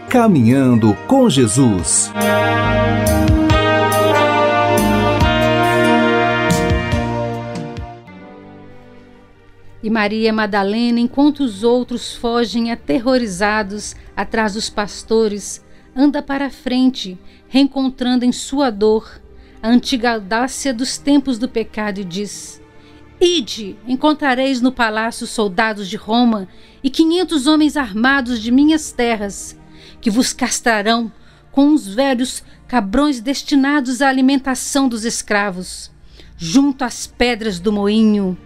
Caminhando com Jesus. E Maria Madalena, enquanto os outros fogem aterrorizados atrás dos pastores, anda para a frente, reencontrando em sua dor a antiga audácia dos tempos do pecado e diz: Ide, encontrareis no palácio soldados de Roma e 500 homens armados de minhas terras, que vos castrarão com os velhos cabrões destinados à alimentação dos escravos, junto às pedras do moinho.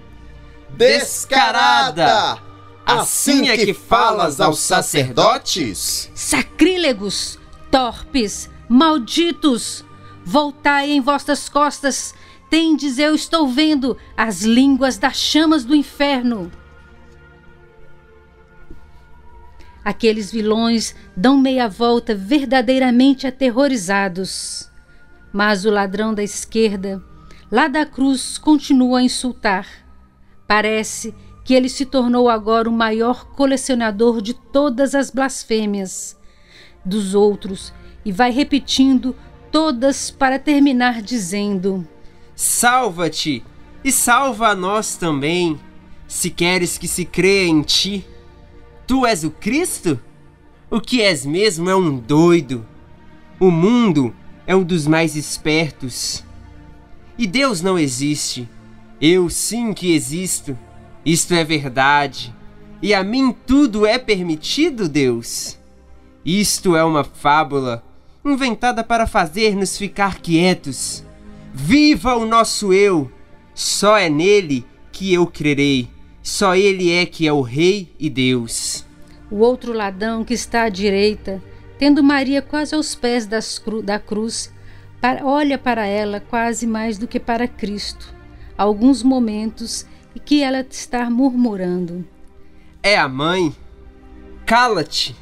Descarada! Assim é que falas aos sacerdotes? Sacrílegos, torpes, malditos! Voltai em vossas costas, tendes, eu estou vendo, as línguas das chamas do inferno. Aqueles vilões dão meia volta verdadeiramente aterrorizados. Mas o ladrão da esquerda, lá da cruz, continua a insultar. Parece que ele se tornou agora o maior colecionador de todas as blasfêmias dos outros e vai repetindo todas para terminar dizendo: Salva-te e salva a nós também, se queres que se creia em ti. Tu és o Cristo? O que és mesmo é um doido. O mundo é um dos mais espertos. E Deus não existe. Eu sim que existo. Isto é verdade. E a mim tudo é permitido, Deus. Isto é uma fábula, inventada para fazer-nos ficar quietos. Viva o nosso eu! Só é nele que eu crerei. Só ele é que é o Rei e Deus. O outro ladrão que está à direita, tendo Maria quase aos pés da cruz, olha para ela quase mais do que para Cristo. Alguns momentos e que ela está murmurando: É a mãe? Cala-te!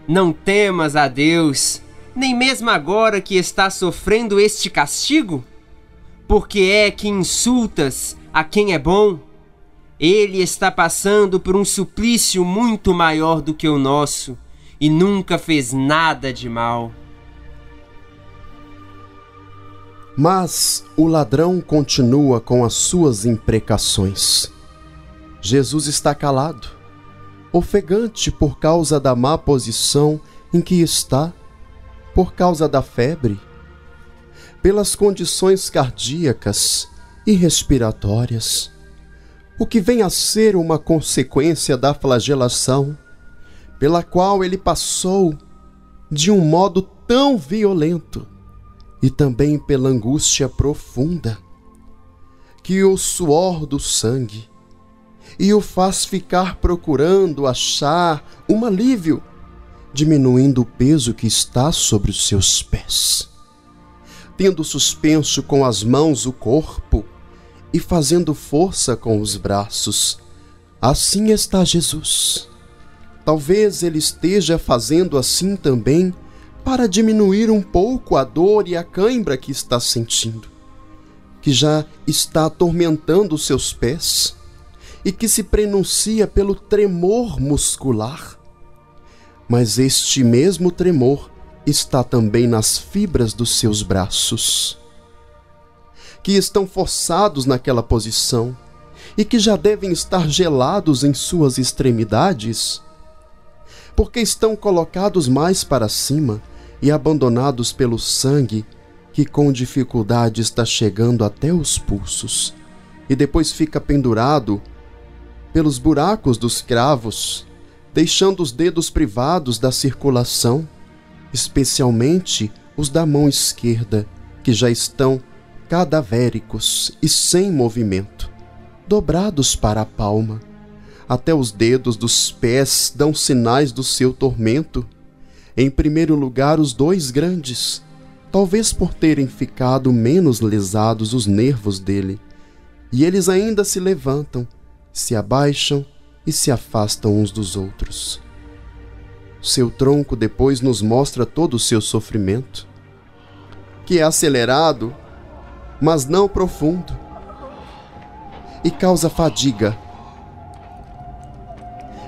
Não temas a Deus, nem mesmo agora que está sofrendo este castigo? Porque é que insultas a quem é bom? Ele está passando por um suplício muito maior do que o nosso e nunca fez nada de mal. Mas o ladrão continua com as suas imprecações. Jesus está calado, ofegante por causa da má posição em que está, por causa da febre, pelas condições cardíacas e respiratórias, o que vem a ser uma consequência da flagelação, pela qual ele passou de um modo tão violento, e também pela angústia profunda, que o suor do sangue e o faz ficar procurando achar um alívio, diminuindo o peso que está sobre os seus pés, tendo suspenso com as mãos o corpo e fazendo força com os braços. Assim está Jesus. Talvez ele esteja fazendo assim também para diminuir um pouco a dor e a cãibra que está sentindo, que já está atormentando os seus pés e que se prenuncia pelo tremor muscular. Mas este mesmo tremor está também nas fibras dos seus braços, que estão forçados naquela posição e que já devem estar gelados em suas extremidades, porque estão colocados mais para cima e abandonados pelo sangue que com dificuldade está chegando até os pulsos e depois fica pendurado pelos buracos dos cravos, deixando os dedos privados da circulação, especialmente os da mão esquerda, que já estão cadavéricos e sem movimento, dobrados para a palma. Até os dedos dos pés dão sinais do seu tormento. Em primeiro lugar, os dois grandes, talvez por terem ficado menos lesados os nervos dele, e eles ainda se levantam, se abaixam e se afastam uns dos outros. Seu tronco depois nos mostra todo o seu sofrimento, que é acelerado, mas não profundo, e causa fadiga.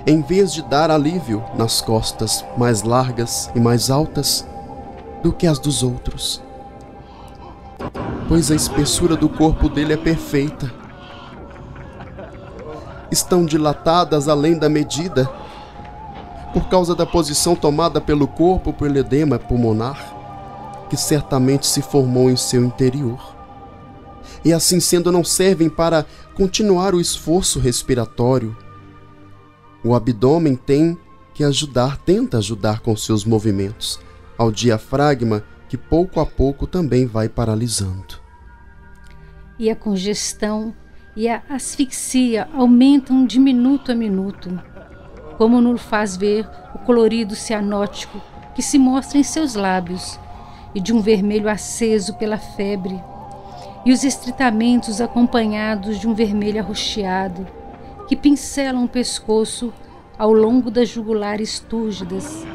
em vez de dar alívio nas costas mais largas e mais altas do que as dos outros, pois a espessura do corpo dele é perfeita. Estão dilatadas além da medida, por causa da posição tomada pelo corpo pelo edema pulmonar, que certamente se formou em seu interior. E assim sendo, não servem para continuar o esforço respiratório. O abdômen tenta ajudar com seus movimentos, ao diafragma, que pouco a pouco também vai paralisando. E a congestão e a asfixia aumentam de minuto a minuto, como nos faz ver o colorido cianótico que se mostra em seus lábios, e de um vermelho aceso pela febre, e os estritamentos acompanhados de um vermelho arroxeado, que pincelam o pescoço ao longo das jugulares túrgidas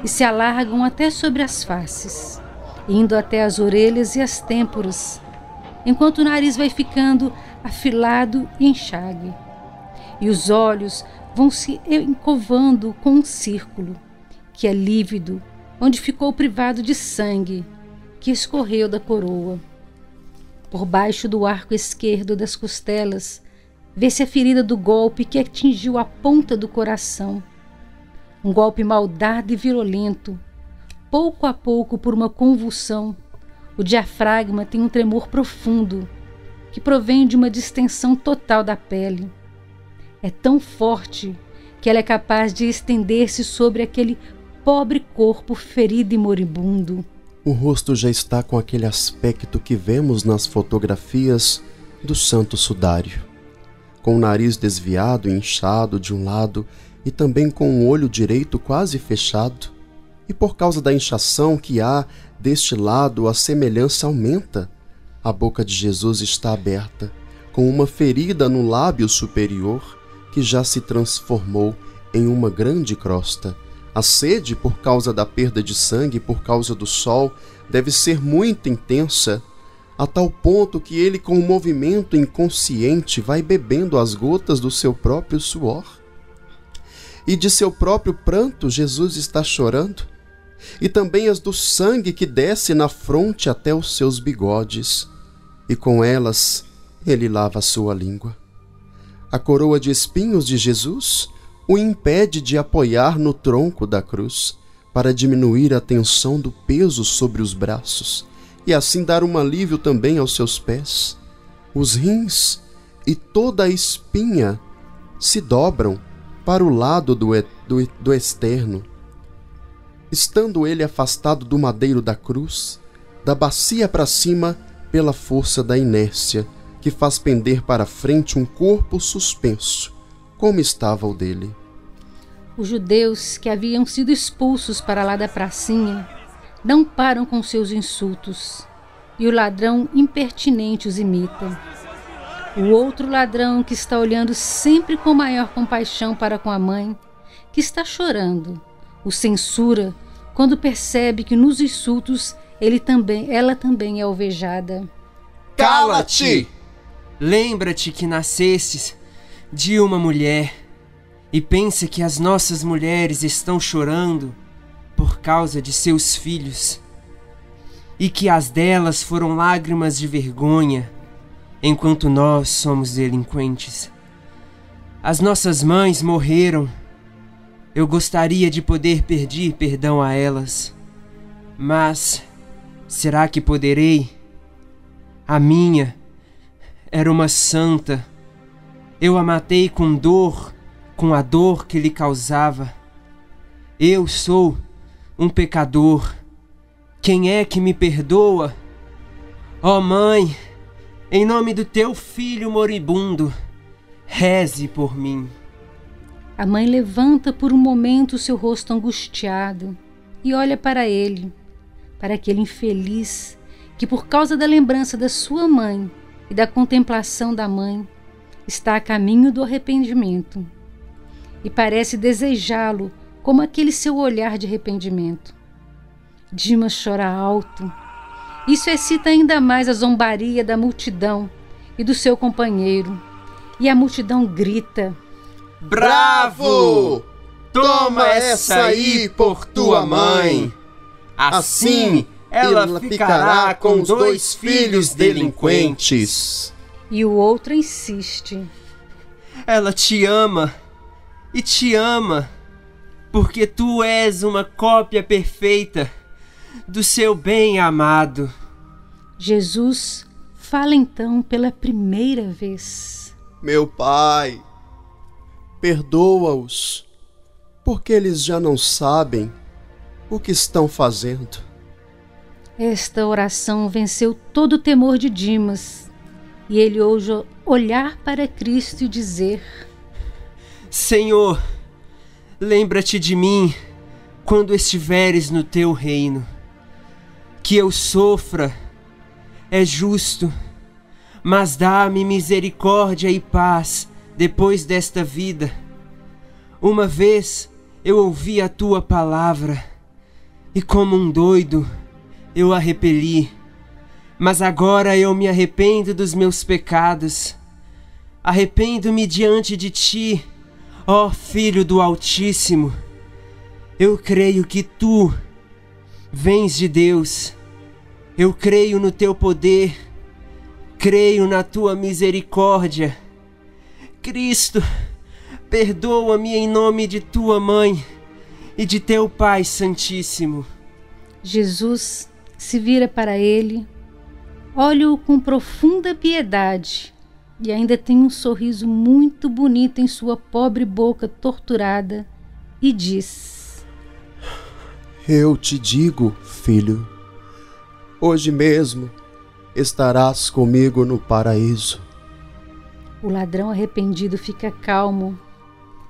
e se alargam até sobre as faces, indo até as orelhas e as têmporas, enquanto o nariz vai ficando afilado e enxague, e os olhos vão se encovando com um círculo, que é lívido, onde ficou privado de sangue, que escorreu da coroa. Por baixo do arco esquerdo das costelas, vê-se a ferida do golpe que atingiu a ponta do coração. Um golpe maldado e violento. Pouco a pouco, por uma convulsão, o diafragma tem um tremor profundo, que provém de uma distensão total da pele. É tão forte que ela é capaz de estender-se sobre aquele pobre corpo ferido e moribundo. O rosto já está com aquele aspecto que vemos nas fotografias do Santo Sudário, com o nariz desviado e inchado de um lado e também com o olho direito quase fechado. E por causa da inchação que há deste lado, a semelhança aumenta. A boca de Jesus está aberta, com uma ferida no lábio superior que já se transformou em uma grande crosta. A sede, por causa da perda de sangue, por causa do sol, deve ser muito intensa, a tal ponto que ele, com um movimento inconsciente, vai bebendo as gotas do seu próprio suor. E de seu próprio pranto Jesus está chorando, e também as do sangue que desce na fronte até os seus bigodes, e com elas ele lava a sua língua. A coroa de espinhos de Jesus o impede de apoiar no tronco da cruz, para diminuir a tensão do peso sobre os braços, e assim dar um alívio também aos seus pés. Os rins e toda a espinha se dobram para o lado do externo. Estando ele afastado do madeiro da cruz, da bacia para cima pela força da inércia, que faz pender para frente um corpo suspenso, como estava o dele. Os judeus que haviam sido expulsos para lá da pracinha não param com seus insultos, e o ladrão impertinente os imita. O outro ladrão que está olhando sempre com maior compaixão para com a mãe, que está chorando, o censura quando percebe que nos insultos ela também é alvejada. Cala-te! Lembra-te que nascestes de uma mulher, e pensa que as nossas mulheres estão chorando por causa de seus filhos, e que as delas foram lágrimas de vergonha, enquanto nós somos delinquentes. As nossas mães morreram. Eu gostaria de poder pedir perdão a elas, mas será que poderei? A minha era uma santa. Eu a matei com a dor que lhe causava. Eu sou um pecador. Quem é que me perdoa? Ó mãe, em nome do teu filho moribundo, reze por mim. A mãe levanta por um momento o seu rosto angustiado e olha para ele, para aquele infeliz que, por causa da lembrança da sua mãe e da contemplação da mãe, está a caminho do arrependimento, e parece desejá-lo como aquele seu olhar de arrependimento. Dimas chora alto. Isso excita ainda mais a zombaria da multidão e do seu companheiro, e a multidão grita: Bravo! Toma essa aí por tua mãe. Assim ela ficará com os 2 filhos delinquentes. E o outro insiste. Ela te ama e te ama, porque tu és uma cópia perfeita do seu bem amado. Jesus fala então pela primeira vez. Meu Pai, perdoa-os, porque eles já não sabem o que estão fazendo. Esta oração venceu todo o temor de Dimas, e ele ousou olhar para Cristo e dizer: Senhor, lembra-te de mim quando estiveres no teu reino. Que eu sofra é justo, mas dá-me misericórdia e paz depois desta vida. Uma vez eu ouvi a tua palavra e, como um doido, eu a repeli. Mas agora eu me arrependo dos meus pecados. Arrependo-me diante de ti, ó Filho do Altíssimo. Eu creio que tu vens de Deus. Eu creio no teu poder. Creio na tua misericórdia. Cristo, perdoa-me em nome de tua mãe e de teu Pai Santíssimo. Jesus se vira para ele, olha-o com profunda piedade e ainda tem um sorriso muito bonito em sua pobre boca torturada e diz: Eu te digo, filho, hoje mesmo estarás comigo no paraíso. O ladrão arrependido fica calmo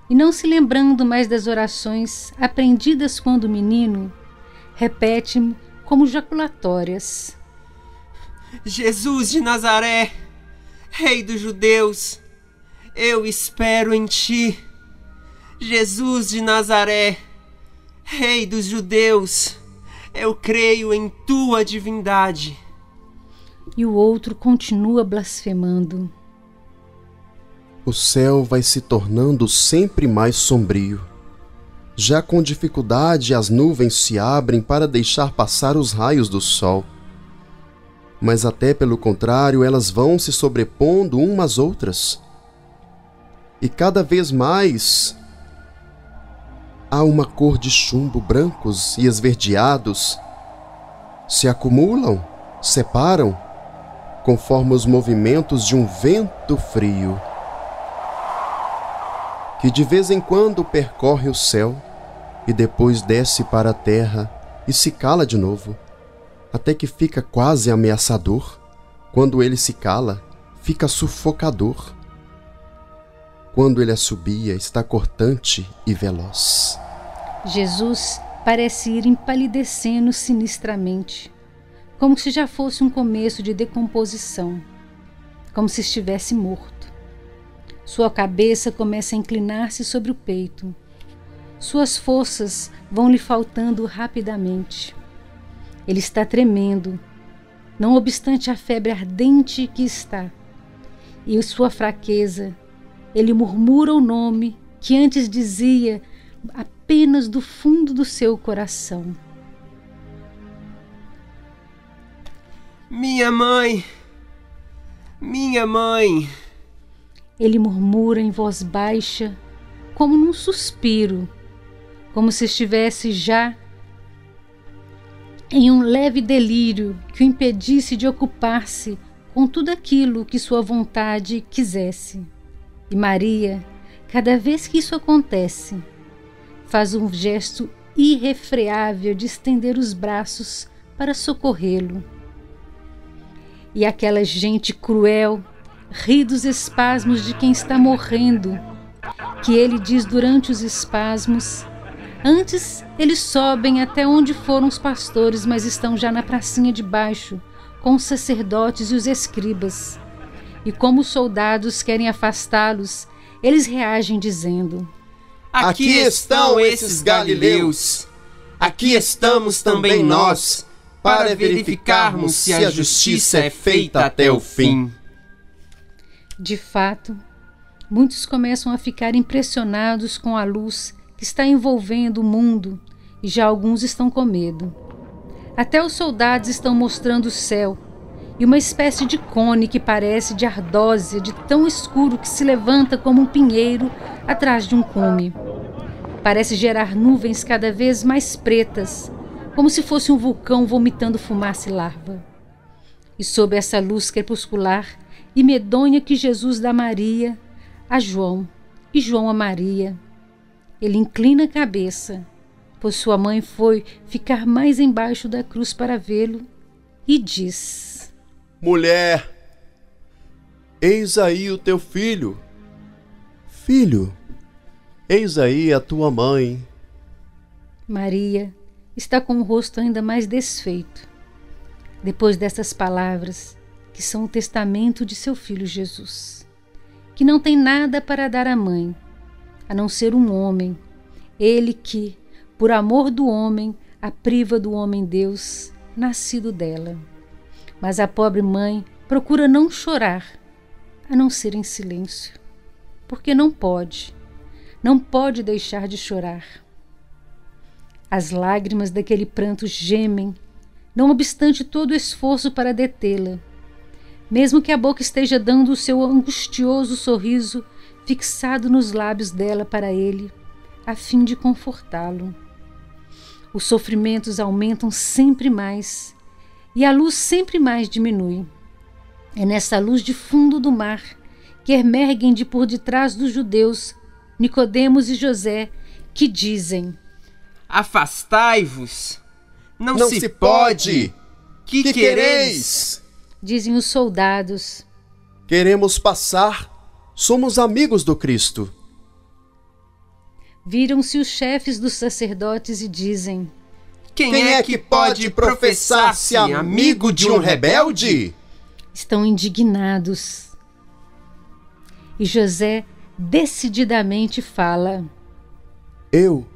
e, não se lembrando mais das orações aprendidas quando menino, repete como jaculatórias: Jesus de Nazaré, Rei dos Judeus, eu espero em ti. Jesus de Nazaré, Rei dos Judeus, eu creio em tua divindade. E o outro continua blasfemando. O céu vai se tornando sempre mais sombrio. Já com dificuldade as nuvens se abrem para deixar passar os raios do sol. Mas até pelo contrário, elas vão se sobrepondo umas às outras. E cada vez mais há uma cor de chumbo, brancos e esverdeados se acumulam, separam, conforme os movimentos de um vento frio, que de vez em quando percorre o céu e depois desce para a terra e se cala de novo, até que fica quase ameaçador. Quando ele se cala, fica sufocador. Quando ele assobia, está cortante e veloz. Jesus parece ir empalidecendo sinistramente, como se já fosse um começo de decomposição, como se estivesse morto. Sua cabeça começa a inclinar-se sobre o peito. Suas forças vão lhe faltando rapidamente. Ele está tremendo, não obstante a febre ardente que está. E em sua fraqueza, ele murmura o nome que antes dizia apenas do fundo do seu coração: Minha mãe! Minha mãe! Ele murmura em voz baixa, como num suspiro, como se estivesse já em um leve delírio que o impedisse de ocupar-se com tudo aquilo que sua vontade quisesse. E Maria, cada vez que isso acontece, faz um gesto irrefreável de estender os braços para socorrê-lo. E aquela gente cruel ri dos espasmos de quem está morrendo, que ele diz durante os espasmos. Antes, eles sobem até onde foram os pastores, mas estão já na pracinha de baixo, com os sacerdotes e os escribas. E como os soldados querem afastá-los, eles reagem dizendo: Aqui estão esses galileus. Aqui estamos também nós, para verificarmos se a justiça é feita até o fim. De fato, Muitos começam a ficar impressionados com a luz que está envolvendo o mundo e já alguns estão com medo. Até os soldados estão mostrando o céu e uma espécie de cone que parece de ardósia, de tão escuro que se levanta como um pinheiro atrás de um cume. Parece gerar nuvens cada vez mais pretas, como se fosse um vulcão vomitando fumaça e lava. E sob essa luz crepuscular e medonha que Jesus dá a Maria, a João, e João a Maria, ele inclina a cabeça, pois sua mãe foi ficar mais embaixo da cruz para vê-lo, e diz: Mulher, eis aí o teu filho. Filho, eis aí a tua mãe. Maria está com o rosto ainda mais desfeito, depois dessas palavras, que são o testamento de seu filho Jesus, que não tem nada para dar à mãe, a não ser um homem, ele que, por amor do homem, a priva do homem-deus, nascido dela. Mas a pobre mãe procura não chorar, a não ser em silêncio, porque não pode deixar de chorar. As lágrimas daquele pranto gemem, não obstante todo o esforço para detê-la, mesmo que a boca esteja dando o seu angustioso sorriso fixado nos lábios dela para ele, a fim de confortá-lo. Os sofrimentos aumentam sempre mais e a luz sempre mais diminui. É nessa luz de fundo do mar que emergem de por detrás dos judeus Nicodemos e José, que dizem: Afastai-vos! Não se pode! Que quereis? Dizem os soldados. Queremos passar. Somos amigos do Cristo. Viram-se os chefes dos sacerdotes e dizem: Quem é que pode professar-se amigo de um rebelde? Estão indignados. E José decididamente fala: Eu,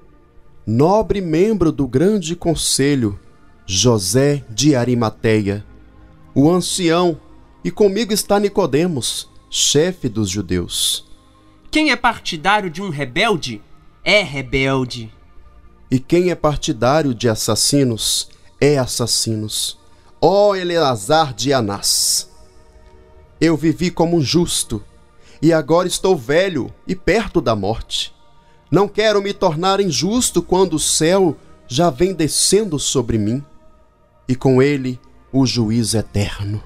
nobre membro do grande conselho, José de Arimateia, o ancião, e comigo está Nicodemos, chefe dos judeus. Quem é partidário de um rebelde é rebelde. E quem é partidário de assassinos é assassinos. Ó Eleazar de Anás! Eu vivi como um justo, e agora estou velho e perto da morte. Não quero me tornar injusto quando o céu já vem descendo sobre mim, e com ele o juízo eterno.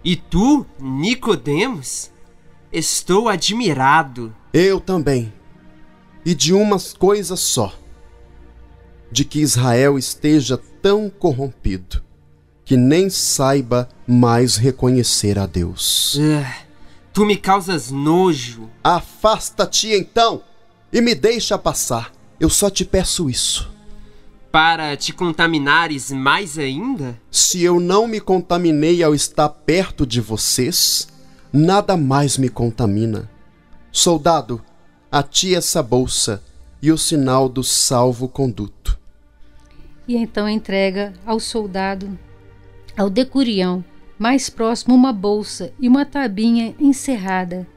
E tu, Nicodemos? Estou admirado. Eu também. E de uma coisa só: de que Israel esteja tão corrompido que nem saiba mais reconhecer a Deus. Tu me causas nojo. Afasta-te então e me deixa passar. Eu só te peço isso. Para te contaminares mais ainda? Se eu não me contaminei ao estar perto de vocês, nada mais me contamina. Soldado, a ti essa bolsa e o sinal do salvo-conduto. E então entrega ao soldado, ao decurião, mais próximo, uma bolsa e uma tabinha encerrada.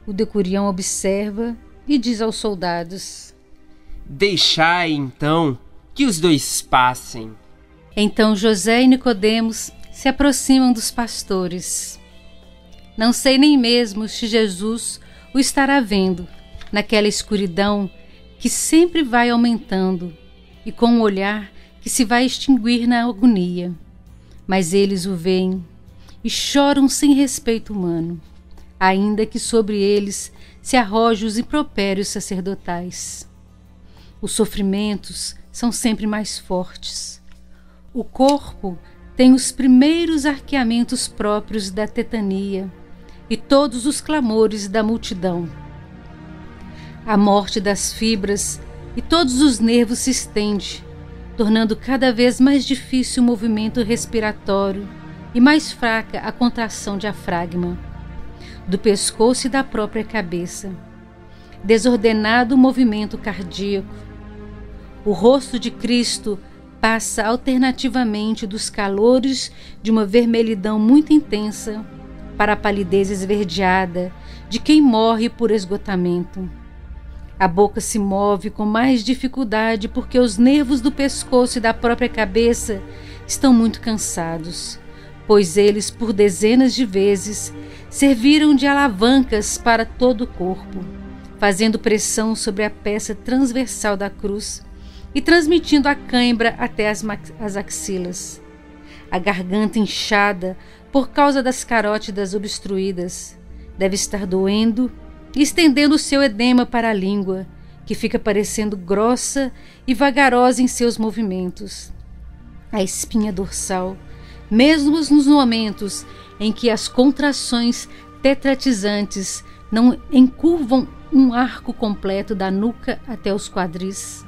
O decurião observa e diz aos soldados: Deixai, então, que os dois passem. Então José e Nicodemos se aproximam dos pastores. Não sei nem mesmo se Jesus o estará vendo, naquela escuridão que sempre vai aumentando e com um olhar que se vai extinguir na agonia. Mas eles o veem e choram sem respeito humano, ainda que sobre eles se arrojem os impropérios sacerdotais. Os sofrimentos são sempre mais fortes. O corpo tem os primeiros arqueamentos próprios da tetania e todos os clamores da multidão. A morte das fibras e todos os nervos se estende, tornando cada vez mais difícil o movimento respiratório e mais fraca a contração diafragma, do pescoço e da própria cabeça. Desordenado o movimento cardíaco. O rosto de Cristo passa alternativamente dos calores de uma vermelhidão muito intensa para a palidez esverdeada de quem morre por esgotamento. A boca se move com mais dificuldade porque os nervos do pescoço e da própria cabeça estão muito cansados, pois eles, por dezenas de vezes, serviram de alavancas para todo o corpo, fazendo pressão sobre a peça transversal da cruz e transmitindo a cãibra até as axilas. A garganta inchada por causa das carótidas obstruídas deve estar doendo e estendendo o seu edema para a língua, que fica parecendo grossa e vagarosa em seus movimentos. A espinha dorsal, mesmo nos momentos em que as contrações tetratizantes não encurvam um arco completo da nuca até os quadris,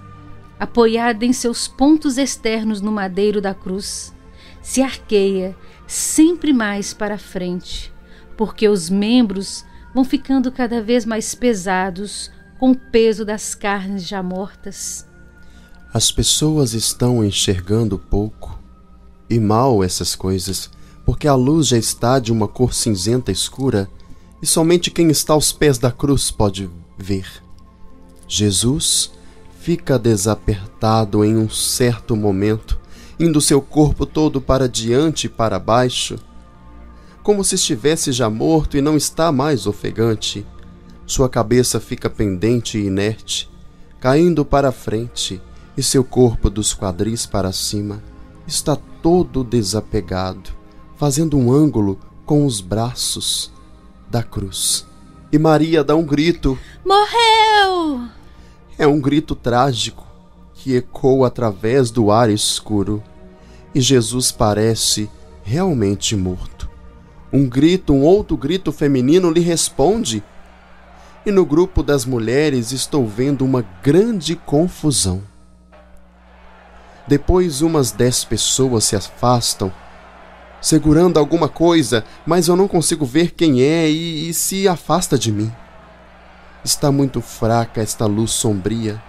apoiada em seus pontos externos no madeiro da cruz, se arqueia sempre mais para frente, porque os membros vão ficando cada vez mais pesados com o peso das carnes já mortas. As pessoas estão enxergando pouco e mal essas coisas, porque a luz já está de uma cor cinzenta escura e somente quem está aos pés da cruz pode ver. Jesus fica desapertado em um certo momento, indo seu corpo todo para diante e para baixo, como se estivesse já morto e não está mais ofegante. Sua cabeça fica pendente e inerte, caindo para a frente, e seu corpo dos quadris para cima está todo desapegado, fazendo um ângulo com os braços da cruz. E Maria dá um grito. Morreu! É um grito trágico que ecoa através do ar escuro, e Jesus parece realmente morto. Um outro grito feminino lhe responde, e no grupo das mulheres estou vendo uma grande confusão. Depois umas 10 pessoas se afastam, segurando alguma coisa, mas eu não consigo ver quem é e se afasta de mim. Está muito fraca esta luz sombria.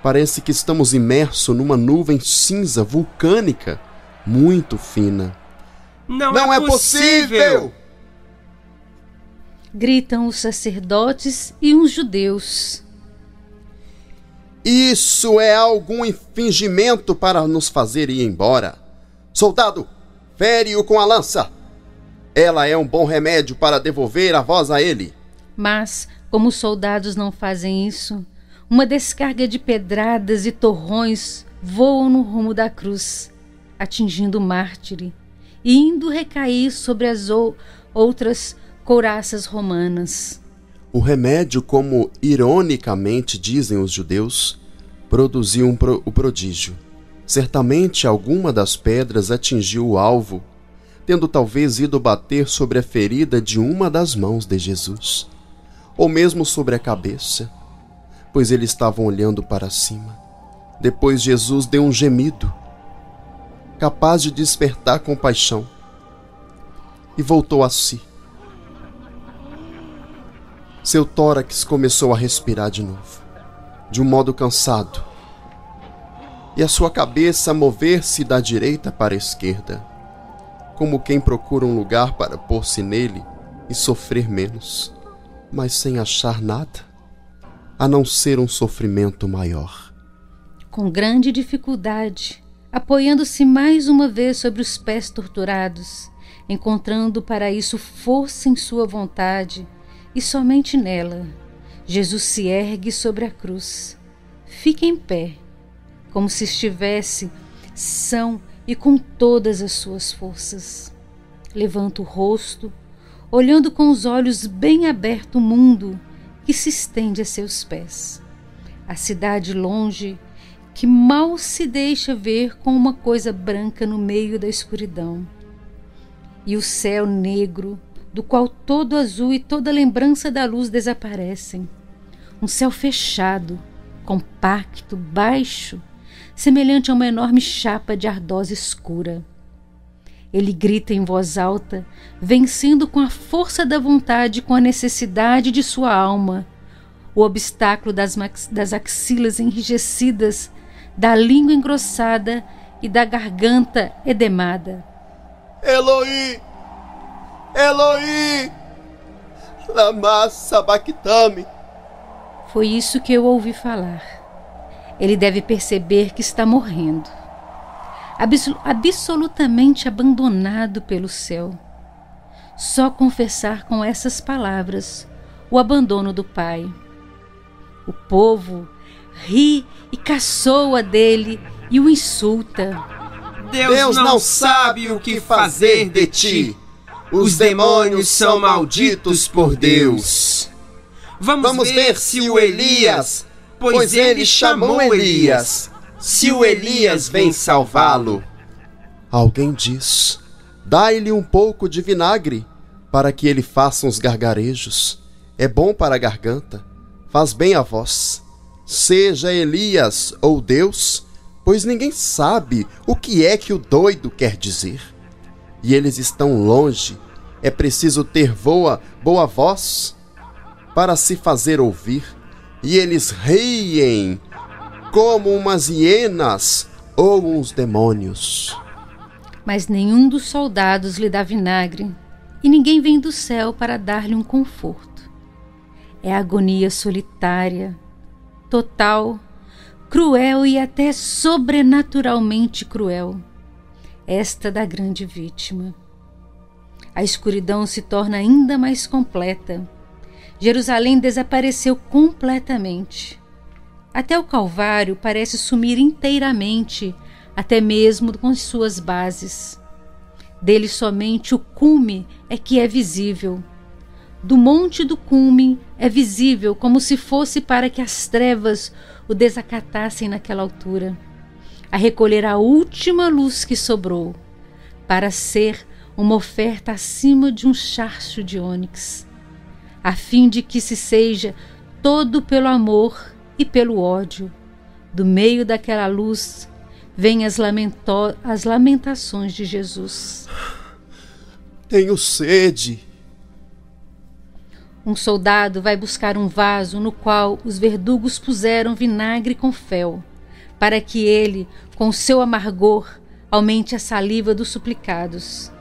Parece que estamos imersos numa nuvem cinza vulcânica, muito fina. Não é possível! Gritam os sacerdotes e uns judeus. Isso é algum fingimento para nos fazer ir embora. Soldado, fere-o com a lança. Ela é um bom remédio para devolver a voz a ele. Mas, como os soldados não fazem isso, uma descarga de pedradas e torrões voam no rumo da cruz, atingindo o mártire e indo recair sobre as outras couraças romanas. O remédio, como ironicamente dizem os judeus, produziu o prodígio. Certamente alguma das pedras atingiu o alvo, tendo talvez ido bater sobre a ferida de uma das mãos de Jesus, ou mesmo sobre a cabeça, pois eles estavam olhando para cima. Depois Jesus deu um gemido, capaz de despertar compaixão, e voltou a si. Seu tórax começou a respirar de novo, de um modo cansado, e a sua cabeça a mover-se da direita para a esquerda, como quem procura um lugar para pôr-se nele e sofrer menos, mas sem achar nada, a não ser um sofrimento maior. Com grande dificuldade, apoiando-se mais uma vez sobre os pés torturados, encontrando para isso força em sua vontade, e somente nela, Jesus se ergue sobre a cruz. Fica em pé, como se estivesse são e com todas as suas forças. Levanta o rosto, olhando com os olhos bem abertos o mundo que se estende a seus pés. A cidade longe, que mal se deixa ver com uma coisa branca no meio da escuridão. E o céu negro, do qual todo azul e toda lembrança da luz desaparecem. Um céu fechado, compacto, baixo, semelhante a uma enorme chapa de ardosa escura. Ele grita em voz alta, vencendo com a força da vontade e com a necessidade de sua alma, o obstáculo das axilas enrijecidas, da língua engrossada e da garganta edemada. Eloi! Eloi! lama sabachthani. Foi isso que eu ouvi falar. Ele deve perceber que está morrendo, absolutamente abandonado pelo céu. Só confessar com essas palavras o abandono do Pai. O povo ri e caçoa dele e o insulta. Deus não sabe o que fazer de ti. Os demônios são malditos por Deus. Vamos ver se o Elias, pois ele chamou Elias, se o Elias vem salvá-lo. Alguém diz: dai-lhe um pouco de vinagre, para que ele faça uns gargarejos. É bom para a garganta, faz bem à voz. Seja Elias ou Deus, pois ninguém sabe o que é que o doido quer dizer. E eles estão longe, é preciso ter boa voz para se fazer ouvir. E eles riem como umas hienas ou uns demônios. Mas nenhum dos soldados lhe dá vinagre, e ninguém vem do céu para dar-lhe um conforto. É agonia solitária, total, cruel e até sobrenaturalmente cruel, esta da grande vítima. A escuridão se torna ainda mais completa. Jerusalém desapareceu completamente. Até o Calvário parece sumir inteiramente, até mesmo com suas bases. Dele somente o cume é que é visível. Do monte do cume é visível como se fosse para que as trevas o desacatassem naquela altura, a recolher a última luz que sobrou, para ser uma oferta acima de um charcho de ônix, a fim de que se seja todo pelo amor e pelo ódio. Do meio daquela luz vêm as lamentações de Jesus. Tenho sede. Um soldado vai buscar um vaso no qual os verdugos puseram vinagre com fel, para que ele, com seu amargor, aumente a saliva dos suplicados.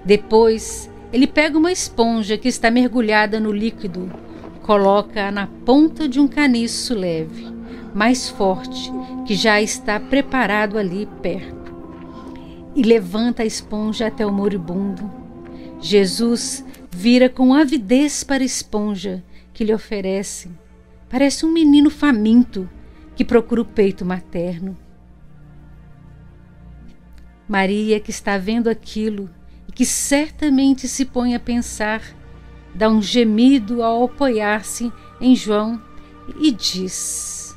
Depois, ele pega uma esponja que está mergulhada no líquido, coloca-a na ponta de um caniço leve, mais forte, que já está preparado ali perto, e levanta a esponja até o moribundo. Jesus vira com avidez para a esponja que lhe oferece. Parece um menino faminto que procura o peito materno. Maria, que está vendo aquilo e que certamente se põe a pensar, dá um gemido ao apoiar-se em João e diz: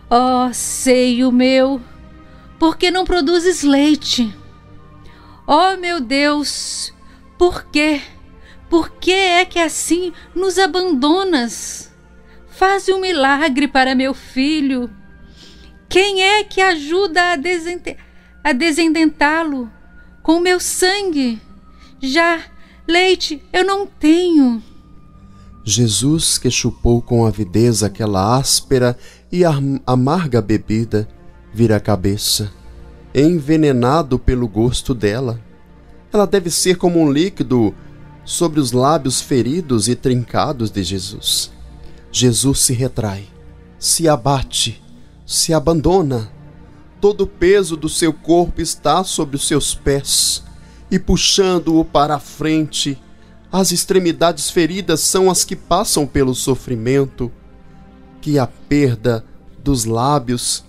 ó seio meu, por que não produzes leite? Ó meu Deus, por quê? Por que é que assim nos abandonas? Faze um milagre para meu filho. Quem é que ajuda a desendentá-lo com o meu sangue? Já leite eu não tenho. Jesus, que chupou com avidez aquela áspera e amarga bebida, vira a cabeça, envenenado pelo gosto dela. Ela deve ser como um líquido sobre os lábios feridos e trincados de Jesus. Jesus se retrai, se abate, se abandona. Todo o peso do seu corpo está sobre os seus pés, e puxando-o para a frente, as extremidades feridas são as que passam pelo sofrimento, que a perda dos lábios,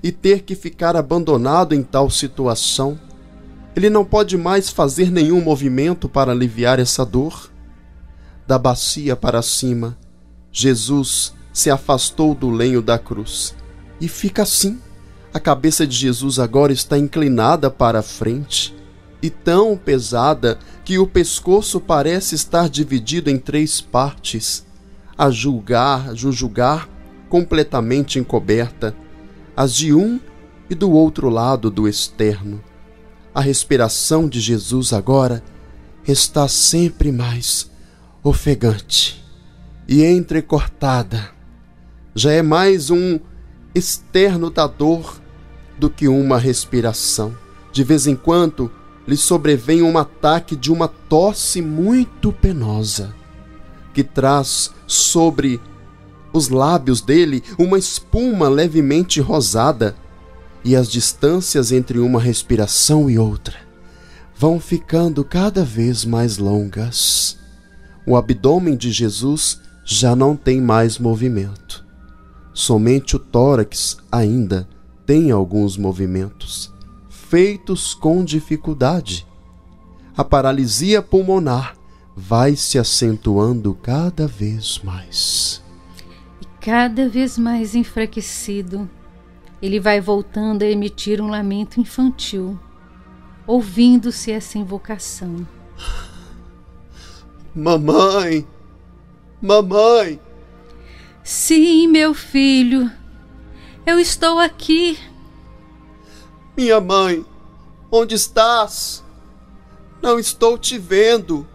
e ter que ficar abandonado em tal situação. Ele não pode mais fazer nenhum movimento para aliviar essa dor. Da bacia para cima, Jesus se afastou do lenho da cruz. E fica assim. A cabeça de Jesus agora está inclinada para a frente e tão pesada que o pescoço parece estar dividido em 3 partes, a julgar completamente encoberta, as de um e do outro lado do externo. A respiração de Jesus agora está sempre mais ofegante e entrecortada. Já é mais um externo da dor do que uma respiração. De vez em quando lhe sobrevém um ataque de uma tosse muito penosa. que traz sobre os lábios dele uma espuma levemente rosada, e as distâncias entre uma respiração e outra vão ficando cada vez mais longas. O abdômen de Jesus já não tem mais movimento. Somente o tórax ainda tem alguns movimentos, feitos com dificuldade. A paralisia pulmonar vai se acentuando cada vez mais. E cada vez mais enfraquecido, ele vai voltando a emitir um lamento infantil, ouvindo-se essa invocação. Mamãe! Mamãe! Sim, meu filho, eu estou aqui. Minha mãe, onde estás? Não estou te vendo.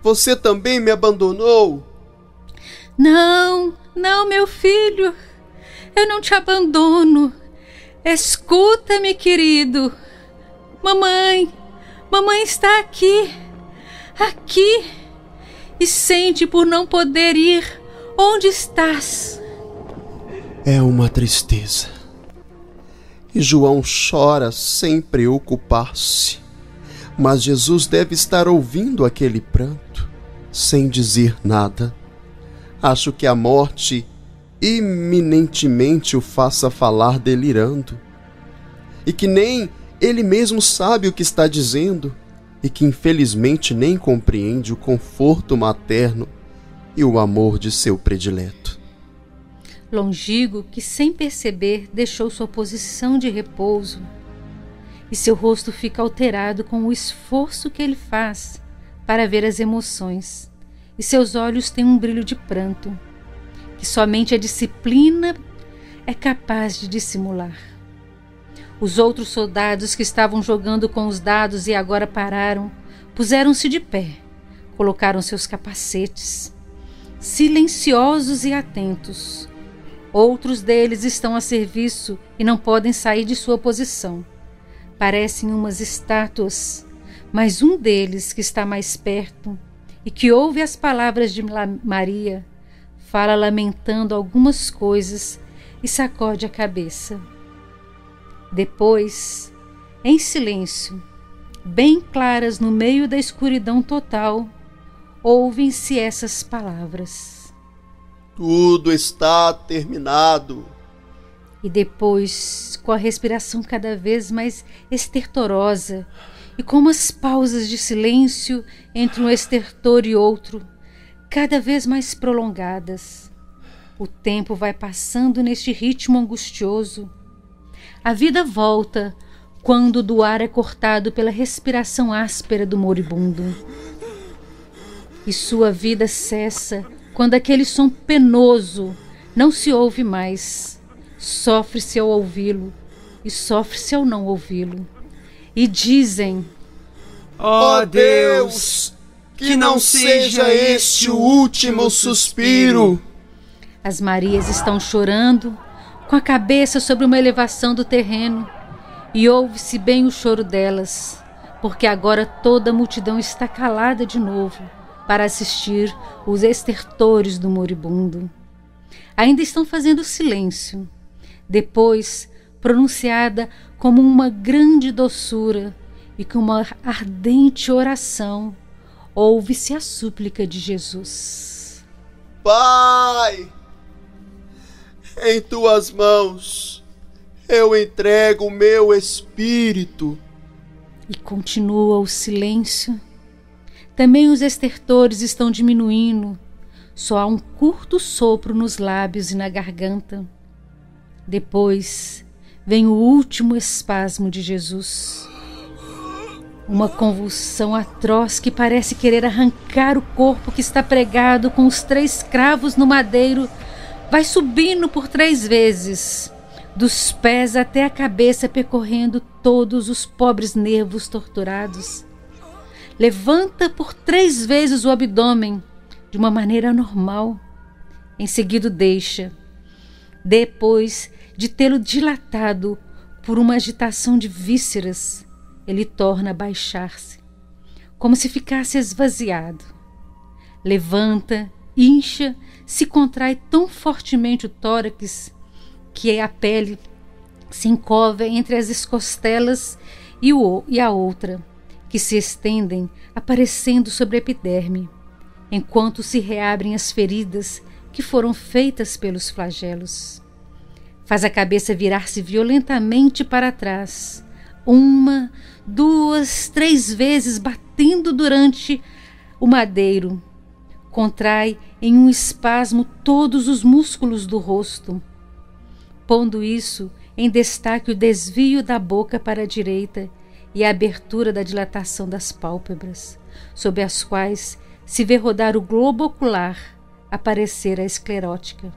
Você também me abandonou? Não, meu filho, eu não te abandono. Escuta-me, querido. Mamãe está aqui, e sente por não poder ir onde estás. É uma tristeza. E João chora sem preocupar-se. Mas Jesus deve estar ouvindo aquele pranto, sem dizer nada. Acho que a morte iminentemente o faça falar delirando, e que nem ele mesmo sabe o que está dizendo, e que infelizmente nem compreende o conforto materno e o amor de seu predileto. Longigo, que sem perceber deixou sua posição de repouso, e seu rosto fica alterado com o esforço que ele faz para ver as emoções, e seus olhos têm um brilho de pranto, que somente a disciplina é capaz de dissimular. Os outros soldados que estavam jogando com os dados e agora pararam, puseram-se de pé, colocaram seus capacetes, silenciosos e atentos. Outros deles estão a serviço e não podem sair de sua posição. Parecem umas estátuas, mas um deles, que está mais perto e que ouve as palavras de Maria, fala lamentando algumas coisas e sacode a cabeça. Depois, em silêncio, bem claras no meio da escuridão total, ouvem-se essas palavras: tudo está terminado. E depois, com a respiração cada vez mais estertorosa e com umas pausas de silêncio entre um estertor e outro, cada vez mais prolongadas, o tempo vai passando neste ritmo angustioso. A vida volta quando do ar é cortado pela respiração áspera do moribundo. E sua vida cessa quando aquele som penoso não se ouve mais. Sofre-se ao ouvi-lo e sofre-se ao não ouvi-lo. E dizem: ó Deus, que não seja este o último suspiro. As Marias estão chorando, com a cabeça sobre uma elevação do terreno, e ouve-se bem o choro delas, porque agora toda a multidão está calada de novo para assistir os estertores do moribundo. Ainda estão fazendo silêncio. Depois, pronunciada como uma grande doçura e com uma ardente oração, ouve-se a súplica de Jesus: Pai, em tuas mãos eu entrego o meu espírito. E continua o silêncio. Também os estertores estão diminuindo. Só há um curto sopro nos lábios e na garganta. Depois vem o último espasmo de Jesus. Uma convulsão atroz que parece querer arrancar o corpo que está pregado com os 3 cravos no madeiro vai subindo por 3 vezes, dos pés até a cabeça, percorrendo todos os pobres nervos torturados. Levanta por 3 vezes o abdômen, de uma maneira anormal. Em seguida deixa. Depois de tê-lo dilatado por uma agitação de vísceras, ele torna a baixar-se, como se ficasse esvaziado. Levanta, incha, se contrai tão fortemente o tórax que a pele se encova entre as costelas e a outra, que se estendem, aparecendo sobre a epiderme, enquanto se reabrem as feridas que foram feitas pelos flagelos. Faz a cabeça virar-se violentamente para trás, 1, 2, 3 vezes, batendo durante o madeiro. Contrai em um espasmo todos os músculos do rosto, pondo isso em destaque o desvio da boca para a direita e a abertura da dilatação das pálpebras, sob as quais se vê rodar o globo ocular, aparecer a esclerótica.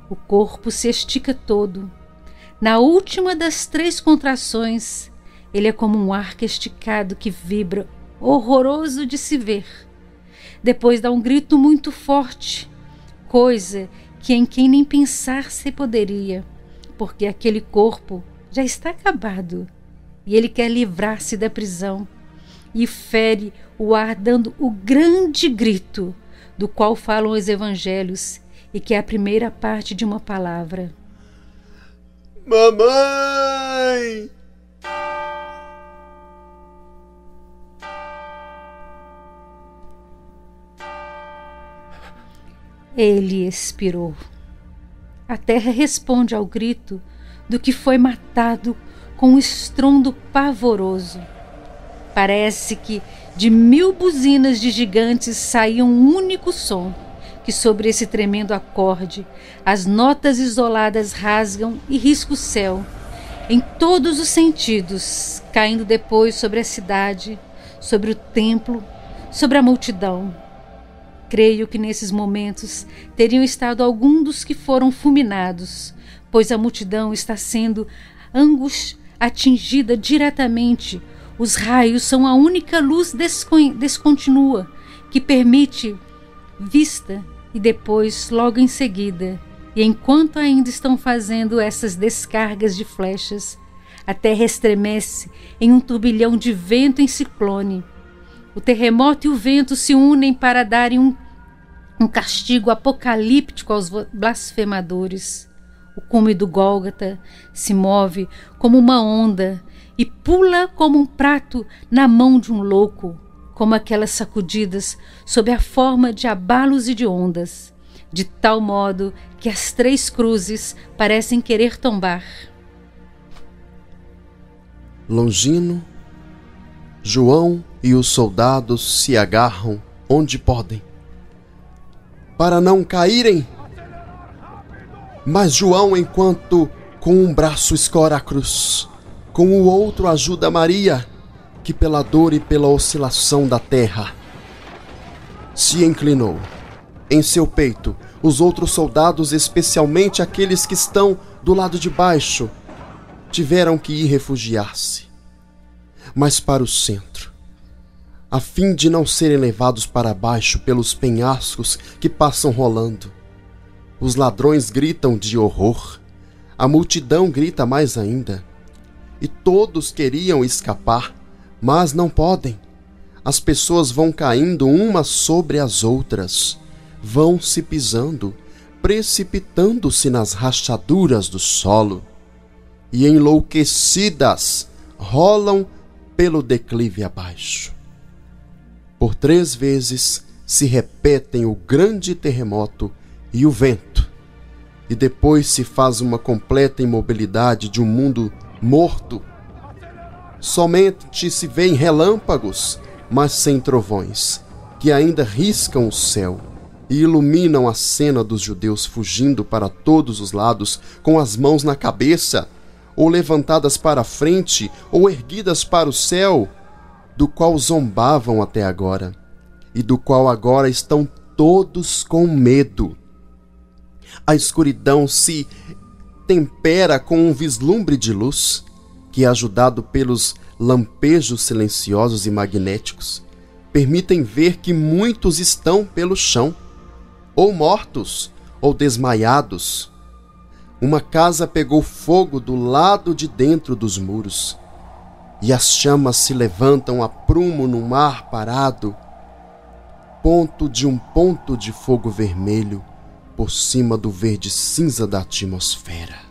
O corpo se estica todo. Na última das 3 contrações, ele é como um arco esticado que vibra, horroroso de se ver. Depois dá um grito muito forte, coisa que em quem nem pensar se poderia, porque aquele corpo já está acabado e ele quer livrar-se da prisão e fere o ar dando o grande grito do qual falam os evangelhos e que é a primeira parte de uma palavra. Mamãe! Ele expirou. A terra responde ao grito do que foi matado com um estrondo pavoroso. Parece que de 1000 buzinas de gigantes saía um único som, que sobre esse tremendo acorde as notas isoladas rasgam e riscam o céu, em todos os sentidos, caindo depois sobre a cidade, sobre o templo, sobre a multidão. Creio que nesses momentos teriam estado alguns dos que foram fulminados, pois a multidão está sendo atingida diretamente. Os raios são a única luz descontínua que permite vista e depois, logo em seguida, e enquanto ainda estão fazendo essas descargas de flechas, a terra estremece em um turbilhão de vento em ciclone. O terremoto e o vento se unem para darem um castigo apocalíptico aos blasfemadores. O cume do Gólgota se move como uma onda e pula como um prato na mão de um louco, como aquelas sacudidas sob a forma de abalos e de ondas, de tal modo que as 3 cruzes parecem querer tombar. Longino, João e os soldados se agarram onde podem, para não caírem. Mas João, enquanto com um braço escora a cruz, com o outro ajuda Maria, que pela dor e pela oscilação da terra se inclinou. Em seu peito, os outros soldados, especialmente aqueles que estão do lado de baixo, tiveram que ir refugiar-se, mas para o centro, a fim de não serem levados para baixo pelos penhascos que passam rolando. Os ladrões gritam de horror, a multidão grita mais ainda, e todos queriam escapar, mas não podem. As pessoas vão caindo umas sobre as outras, vão se pisando, precipitando-se nas rachaduras do solo, e enlouquecidas rolam pelo declive abaixo. Por 3 vezes se repetem o grande terremoto e o vento, e depois se faz uma completa imobilidade de um mundo morto. Somente se vêem relâmpagos, mas sem trovões, que ainda riscam o céu e iluminam a cena dos judeus fugindo para todos os lados, com as mãos na cabeça, ou levantadas para a frente, ou erguidas para o céu, do qual zombavam até agora, e do qual agora estão todos com medo. A escuridão se tempera com um vislumbre de luz, que, ajudado pelos lampejos silenciosos e magnéticos, permitem ver que muitos estão pelo chão, ou mortos, ou desmaiados. Uma casa pegou fogo do lado de dentro dos muros, e as chamas se levantam a prumo no mar parado. ponto de um ponto de fogo vermelho por cima do verde cinza da atmosfera.